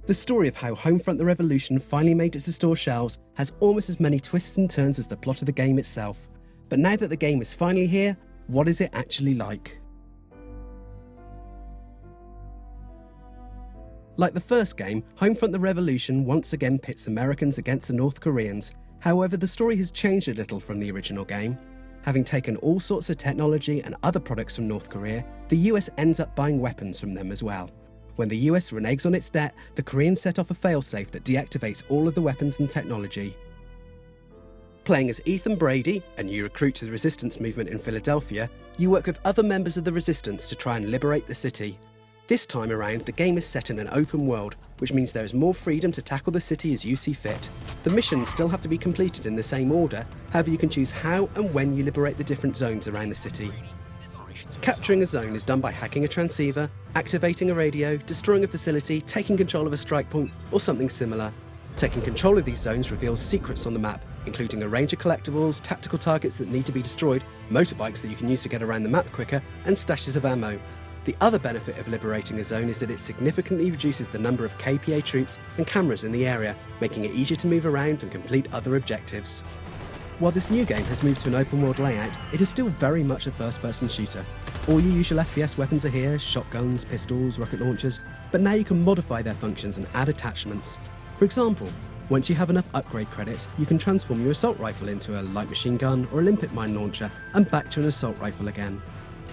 The story of how Homefront the Revolution finally made it to store shelves has almost as many twists and turns as the plot of the game itself. But now that the game is finally here, what is it actually like? Like the first game, Homefront the Revolution once again pits Americans against the North Koreans. However, the story has changed a little from the original game. Having taken all sorts of technology and other products from North Korea, the US ends up buying weapons from them as well. When the US reneges on its debt, the Koreans set off a failsafe that deactivates all of the weapons and technology. Playing as Ethan Brady, a new recruit to the resistance movement in Philadelphia, you work with other members of the resistance to try and liberate the city. This time around, the game is set in an open world, which means there is more freedom to tackle the city as you see fit. The missions still have to be completed in the same order, however you can choose how and when you liberate the different zones around the city. Capturing a zone is done by hacking a transceiver, activating a radio, destroying a facility, taking control of a strike point, or something similar. Taking control of these zones reveals secrets on the map, including a range of collectibles, tactical targets that need to be destroyed, motorbikes that you can use to get around the map quicker, and stashes of ammo. The other benefit of liberating a zone is that it significantly reduces the number of KPA troops and cameras in the area, making it easier to move around and complete other objectives. While this new game has moved to an open world layout, it is still very much a first-person shooter. All your usual FPS weapons are here, shotguns, pistols, rocket launchers, but now you can modify their functions and add attachments. For example, once you have enough upgrade credits, you can transform your assault rifle into a light machine gun or a limpet mine launcher and back to an assault rifle again.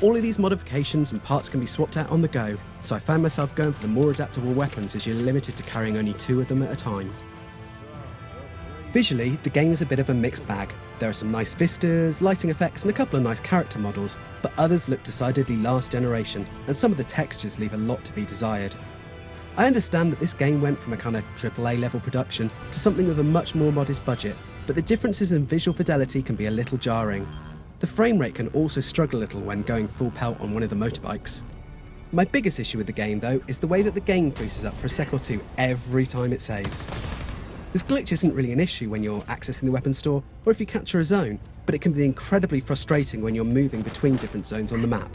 All of these modifications and parts can be swapped out on the go, so I found myself going for the more adaptable weapons as you're limited to carrying only 2 of them at a time. Visually, the game is a bit of a mixed bag. There are some nice vistas, lighting effects and a couple of nice character models, but others look decidedly last generation, and some of the textures leave a lot to be desired. I understand that this game went from a kind of AAA level production to something with a much more modest budget, but the differences in visual fidelity can be a little jarring. The frame rate can also struggle a little when going full pelt on one of the motorbikes. My biggest issue with the game though is the way that the game freezes up for a second or two every time it saves. This glitch isn't really an issue when you're accessing the weapons store or if you capture a zone, but it can be incredibly frustrating when you're moving between different zones on the map.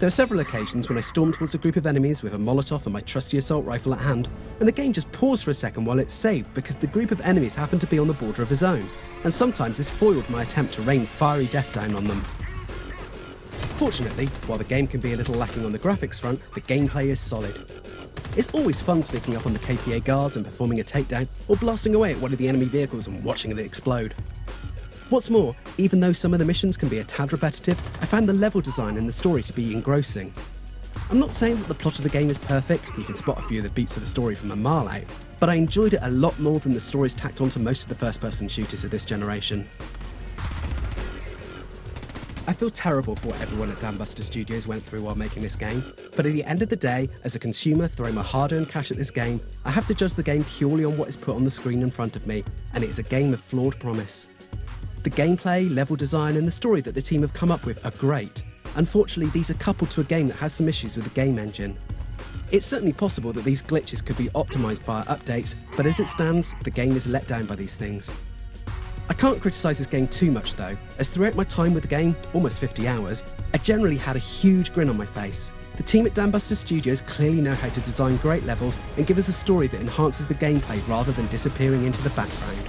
There are several occasions when I stormed towards a group of enemies with a Molotov and my trusty assault rifle at hand, and the game just paused for a second while it's saved because the group of enemies happened to be on the border of a zone, and sometimes this foiled my attempt to rain fiery death down on them. Fortunately, while the game can be a little lacking on the graphics front, the gameplay is solid. It's always fun sneaking up on the KPA guards and performing a takedown, or blasting away at one of the enemy vehicles and watching it explode. What's more, even though some of the missions can be a tad repetitive, I found the level design and the story to be engrossing. I'm not saying that the plot of the game is perfect, you can spot a few of the beats of the story from a mile out, but I enjoyed it a lot more than the stories tacked onto most of the first-person shooters of this generation. I feel terrible for what everyone at Dambuster Studios went through while making this game, but at the end of the day, as a consumer throwing my hard-earned cash at this game, I have to judge the game purely on what is put on the screen in front of me, and it is a game of flawed promise. The gameplay, level design and the story that the team have come up with are great. Unfortunately, these are coupled to a game that has some issues with the game engine. It's certainly possible that these glitches could be optimised via updates, but as it stands, the game is let down by these things. I can't criticise this game too much though, as throughout my time with the game, almost 50 hours, I generally had a huge grin on my face. The team at Dambuster Studios clearly know how to design great levels and give us a story that enhances the gameplay rather than disappearing into the background.